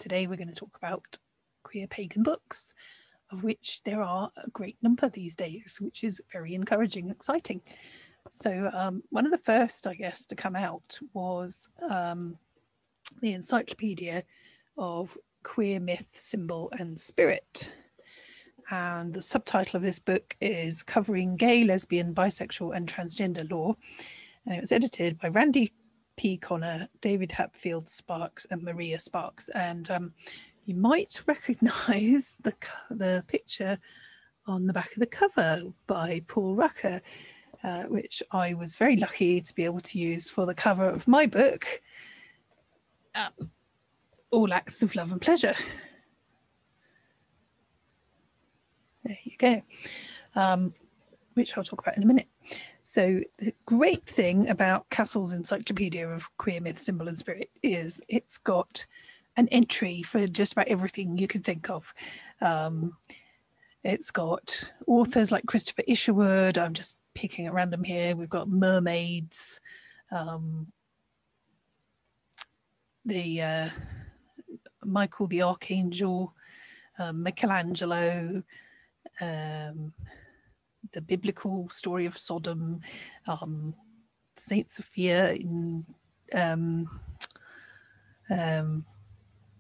Today we're going to talk about queer pagan books, of which there are a great number these days, which is very encouraging and exciting. So one of the first, I guess, to come out was the Encyclopedia of Queer Myth, Symbol and Spirit. And the subtitle of this book is Covering Gay, Lesbian, Bisexual and Transgender Law. And it was edited by Randy P. Connor, David Hatfield Sparks and Maria Sparks. And you might recognise the picture on the back of the cover by Paul Rucker, which I was very lucky to be able to use for the cover of my book, All Acts of Love and Pleasure. There you go, which I'll talk about in a minute. So the great thing about Cassell's Encyclopedia of Queer Myth, Symbol and Spirit is it's got an entry for just about everything you can think of. It's got authors like Christopher Isherwood. I'm just picking at random here. We've got mermaids, the Michael the Archangel, Michelangelo, the biblical story of Sodom, Saint Sophia in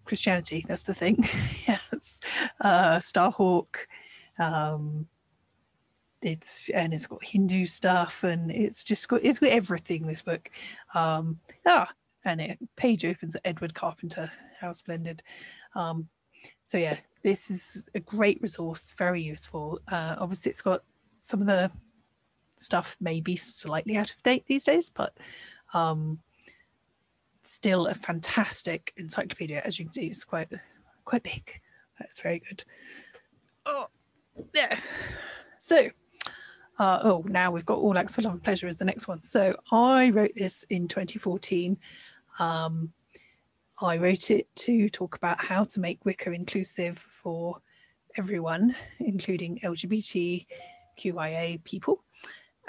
Christianity, that's the thing. Yes, Starhawk. It's got Hindu stuff, and it's got everything, this book. And page opens at Edward Carpenter. How splendid. So yeah, this is a great resource, very useful. Obviously it's got some of the stuff may be slightly out of date these days, but still a fantastic encyclopedia. As you can see, it's quite big. That's very good. Oh, yeah. So, now we've got All Acts for Love and Pleasure as the next one. So I wrote this in 2014. I wrote it to talk about how to make Wicca inclusive for everyone, including LGBTQIA people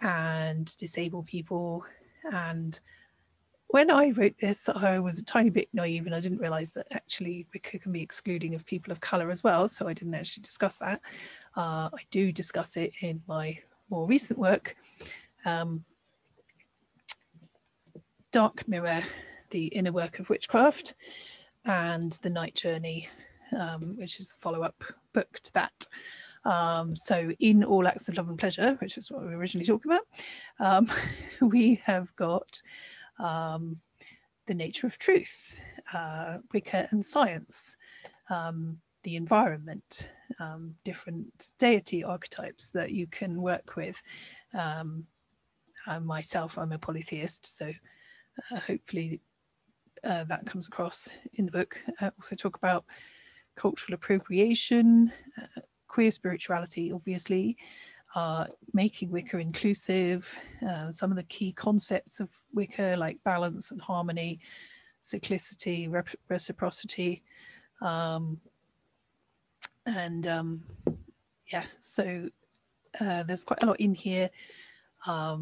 and disabled people. And when I wrote this, I was a tiny bit naive and I didn't realise that actually Wicca can be excluding of people of colour as well. So I didn't actually discuss that. I do discuss it in my more recent work. Dark Mirror, The Inner Work of Witchcraft, and The Night Journey, which is the follow-up book to that. So in All Acts of Love and Pleasure, which is what we were originally talking about, we have got The Nature of Truth, Wicca and Science, the environment, different deity archetypes that you can work with. Myself, I'm a polytheist, so hopefully that comes across in the book. Also talk about cultural appropriation, queer spirituality, obviously, making Wicca inclusive, some of the key concepts of Wicca like balance and harmony, cyclicity, reciprocity, yeah, so there's quite a lot in here. I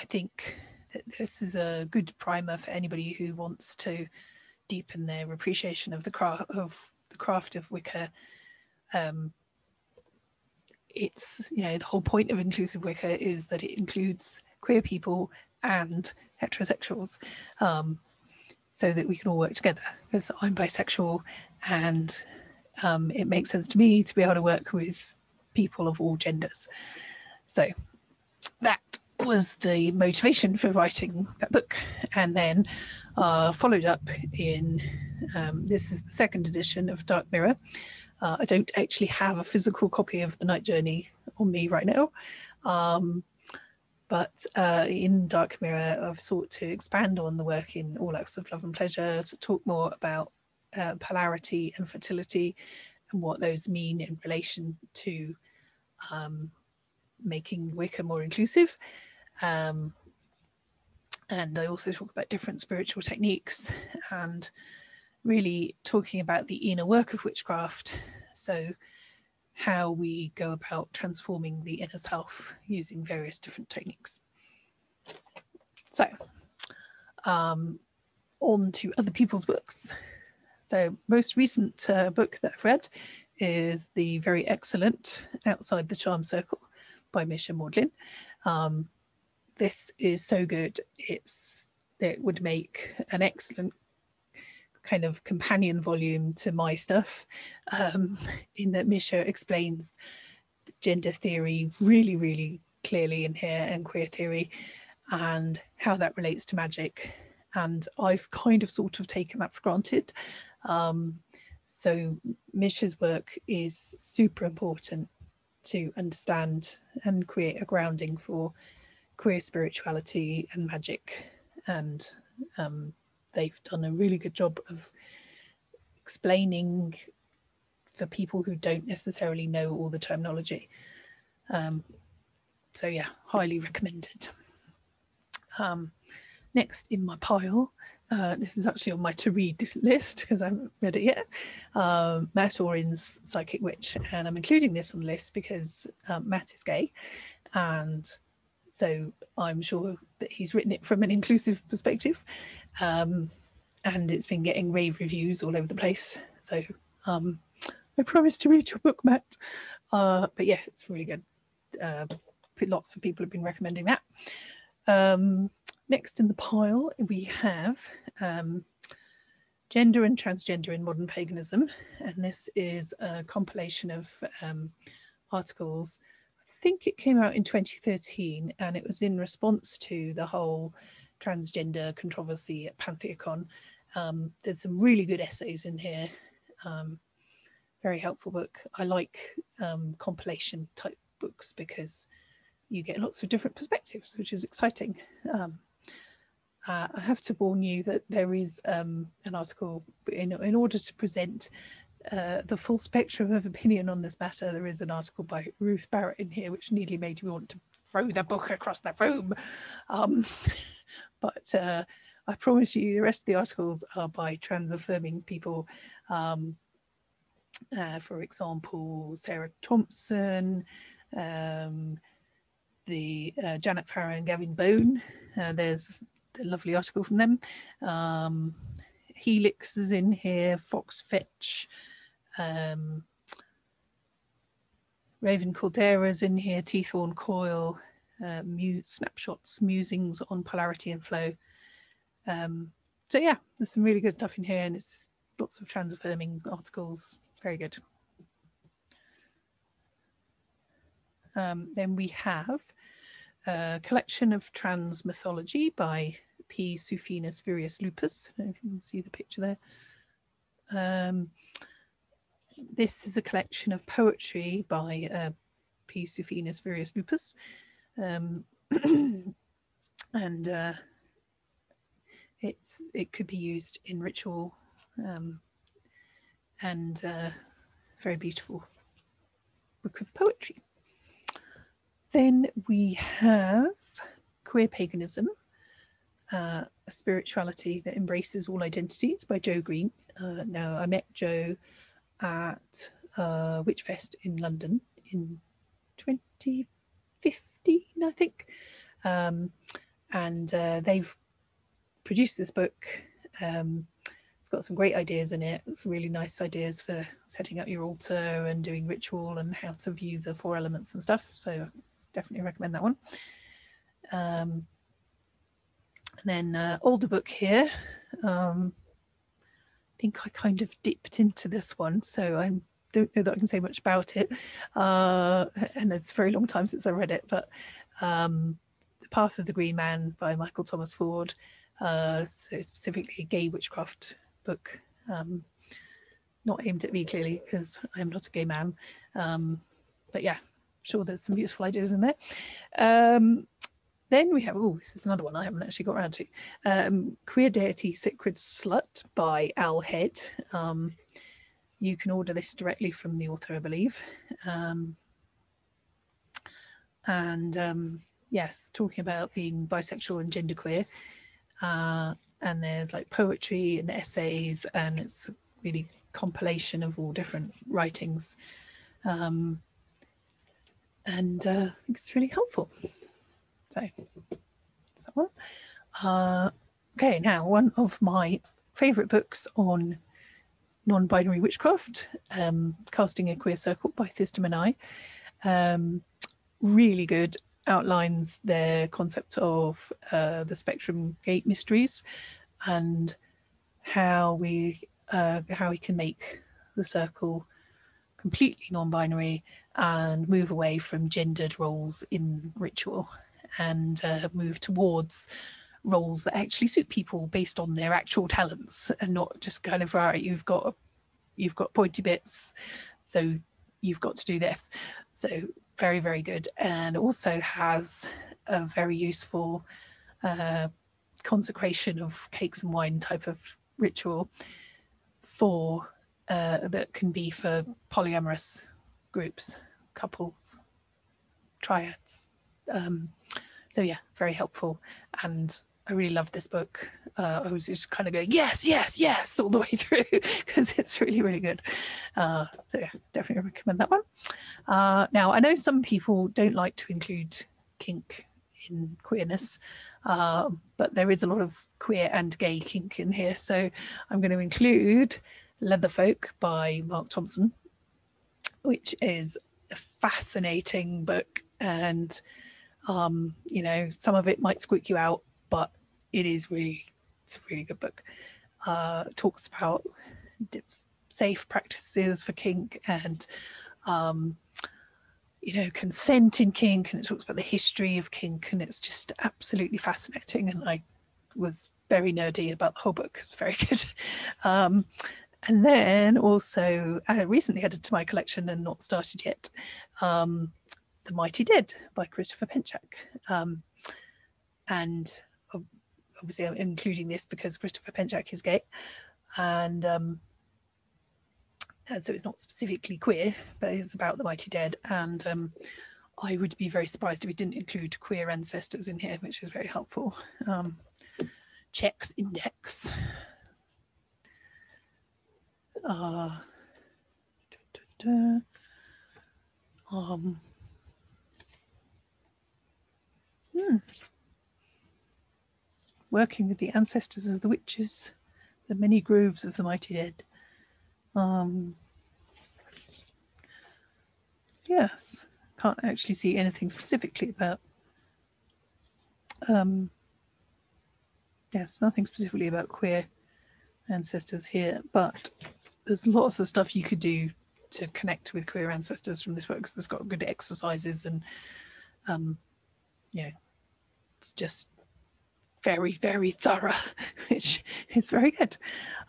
think that this is a good primer for anybody who wants to deepen their appreciation of the craft of Wicca. It's, the whole point of inclusive Wicca is that it includes queer people and heterosexuals, so that we can all work together, because I'm bisexual and it makes sense to me to be able to work with people of all genders. So that was the motivation for writing that book. And then followed up in, this is the second edition of Dark Mirror. I don't actually have a physical copy of The Night Journey on me right now. But in Dark Mirror, I've sought to expand on the work in All Acts of Love and Pleasure to talk more about polarity and fertility and what those mean in relation to making Wicca more inclusive. And I also talk about different spiritual techniques and really talking about the inner work of witchcraft. So how we go about transforming the inner self using various different techniques. So on to other people's books. So most recent book that I've read is the very excellent Outside the Charm Circle by Misha Maudlin. This is so good. It would make an excellent kind of companion volume to my stuff, in that Misha explains gender theory really, really clearly in here, and queer theory, and how that relates to magic. And I've kind of sort of taken that for granted. So Misha's work is super important to understand and create a grounding for queer spirituality and magic. And they've done a really good job of explaining for people who don't necessarily know all the terminology. So yeah, highly recommended. Next in my pile, this is actually on my to read list because I haven't read it yet, Matt Aurin's Psychic Witch. And I'm including this on the list because Matt is gay, and so I'm sure that he's written it from an inclusive perspective, and it's been getting rave reviews all over the place. So I promise to read your book, Matt. But yeah, it's really good. Lots of people have been recommending that. Next in the pile, we have Gender and Transgender in Modern Paganism. And this is a compilation of articles. I think it came out in 2013, and it was in response to the whole transgender controversy at Pantheacon. There's some really good essays in here. Very helpful book. I like compilation type books because you get lots of different perspectives, which is exciting. I have to warn you that there is an article in order to present the full spectrum of opinion on this matter. There is an article by Ruth Barrett in here, which nearly made me want to throw the book across the room. But I promise you, the rest of the articles are by trans affirming people. For example, Sarah Thompson, the Janet Farrow and Gavin Bone. There's a lovely article from them. Helix is in here, Fox Fetch, Raven Caldera's in here, Teethorn Coil, Snapshots, Musings on Polarity and Flow. So yeah, there's some really good stuff in here, and it's lots of trans affirming articles. Very good. Then we have a collection of trans mythology by P. Sufinus Furius Lupus. I don't know if you can see the picture there. This is a collection of poetry by P. Sufinus Furius Lupus. And it could be used in ritual, and very beautiful book of poetry. Then we have Queer Paganism, a spirituality that embraces all identities by Joe Green. Now, I met Joe at Witchfest in London in 2015, I think. And they've produced this book. It's got some great ideas in it. It's really nice ideas for setting up your altar and doing ritual and how to view the 4 elements and stuff. So definitely recommend that one. And then older book here. I think I kind of dipped into this one, so I don't know that I can say much about it. And it's a very long time since I read it, but The Path of the Green Man by Michael Thomas Ford. So specifically a gay witchcraft book, not aimed at me clearly because I am not a gay man, but yeah, sure there's some useful ideas in there. Then we have, this is another one I haven't actually got around to, Queer Deity Sacred Slut by Al Head. You can order this directly from the author, I believe. Yes, talking about being bisexual and genderqueer. And there's like poetry and essays, and it's really compilation of all different writings. And it's really helpful. So that's that one. Okay, now one of my favourite books on non-binary witchcraft, Casting a Queer Circle by Thistam and I. Really good, outlines their concept of the spectrum gate mysteries and how we can make the circle completely non-binary and move away from gendered roles in ritual and move towards roles that actually suit people based on their actual talents and not just kind of, right, you've got pointy bits, so you've got to do this. So very, very good, and also has a very useful consecration of cakes and wine type of ritual for that can be for polyamorous groups, couples, triads. So yeah, very helpful, and I really love this book. I was just kind of going yes, yes, yes all the way through because it's really, really good. So yeah, definitely recommend that one. Now I know some people don't like to include kink in queerness, but there is a lot of queer and gay kink in here, so I'm going to include Leatherfolk by Mark Thompson, which is a fascinating book, and you know, some of it might squeak you out, but it's a really good book. Talks about safe practices for kink and you know, consent in kink, and it talks about the history of kink, and it's just absolutely fascinating, and I was very nerdy about the whole book. It's very good. And then also I recently added to my collection and not started yet, The Mighty Dead by Christopher Pinchak. And obviously I'm including this because Christopher Pinchak is gay, and so it's not specifically queer, but it's about the Mighty Dead. And I would be very surprised if we didn't include queer ancestors in here, which is very helpful. Checks index. Working with the ancestors of the witches, the many groves of the Mighty Dead. Yes, can't actually see anything specifically about. Yes, nothing specifically about queer ancestors here, but there's lots of stuff you could do to connect with queer ancestors from this book, because it's got good exercises, and yeah, it's just very, very thorough, which is very good.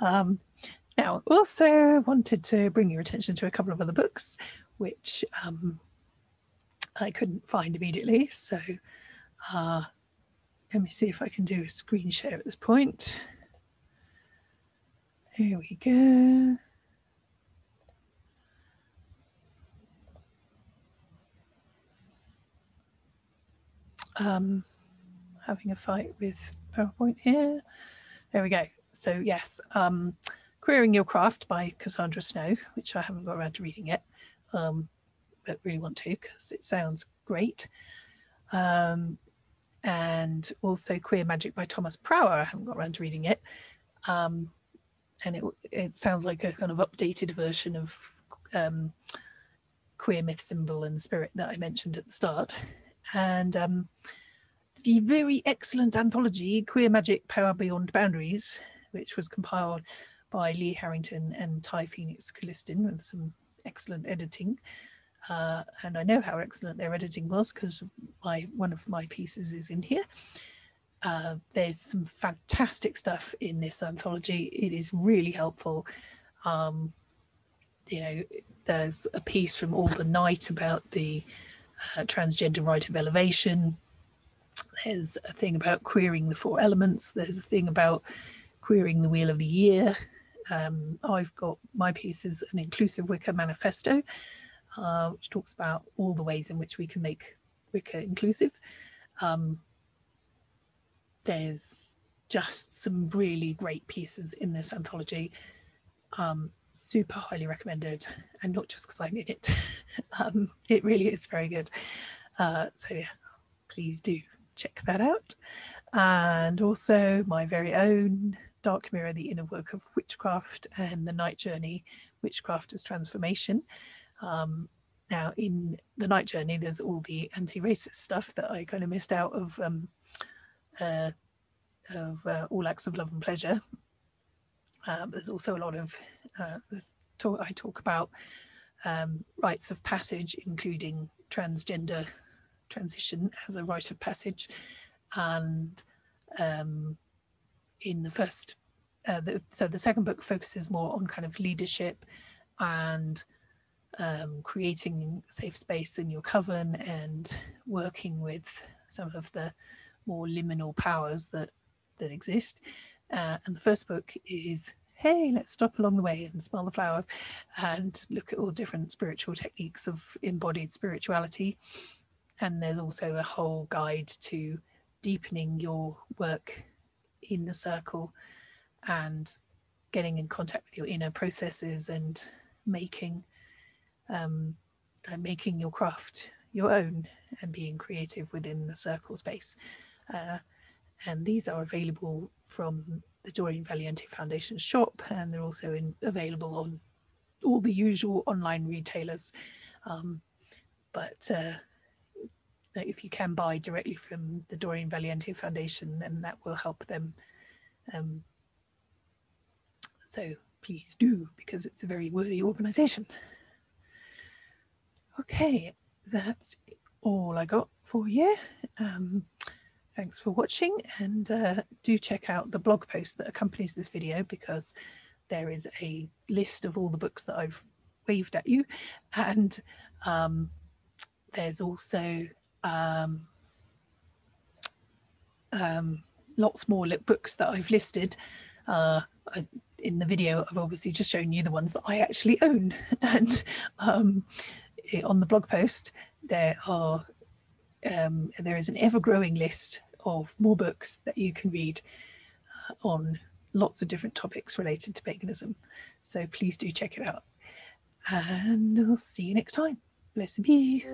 Now, also wanted to bring your attention to a couple of other books, which I couldn't find immediately. So let me see if I can do a screen share at this point. Here we go. Having a fight with PowerPoint here. There we go. So yes, Queering Your Craft by Cassandra Snow, which I haven't got around to reading yet, but really want to because it sounds great. And also Queer Magic by Thomas Prower. I haven't got around to reading it. And it sounds like a kind of updated version of Queer Myth, Symbol and Spirit that I mentioned at the start. And the very excellent anthology Queer Magic Power Beyond Boundaries, which was compiled by Lee Harrington and Ty Phoenix Caliston with some excellent editing. And I know how excellent their editing was because one of my pieces is in here. There's some fantastic stuff in this anthology. It is really helpful. You know, there's a piece from Alden Knight about the transgender rite of elevation. There's a thing about queering the four elements. There's a thing about queering the wheel of the year. I've got my piece is an inclusive Wicca manifesto, which talks about all the ways in which we can make Wicca inclusive. There's just some really great pieces in this anthology. Super highly recommended, and not just because I'm in it. It really is very good. So yeah, please do check that out. and also my very own Dark Mirror, The Inner Work of Witchcraft, and The Night Journey, Witchcraft as Transformation. Now, in The Night Journey, there's all the anti-racist stuff that I kind of missed out of All Acts of Love and Pleasure. There's also a lot of, I talk about rites of passage, including transgender transition as a rite of passage. And in the first, so the second book focuses more on kind of leadership and creating safe space in your coven and working with some of the more liminal powers that exist. And the first book is, hey, let's stop along the way and smell the flowers and look at all different spiritual techniques of embodied spirituality. And there's also a whole guide to deepening your work in the circle and getting in contact with your inner processes and making your craft your own and being creative within the circle space. And these are available from the Doreen Valiente Foundation shop, and they're also available on all the usual online retailers. But if you can buy directly from the Doreen Valiente Foundation, then that will help them. So please do, because it's a very worthy organization. Okay, that's all I got for you. Thanks for watching, and do check out the blog post that accompanies this video, because there is a list of all the books that I've waved at you, and there's also lots more books that I've listed. In the video, I've obviously just shown you the ones that I actually own, and on the blog post there is an ever-growing list of more books that you can read on lots of different topics related to paganism. So please do check it out, and I'll see you next time. Bless and be.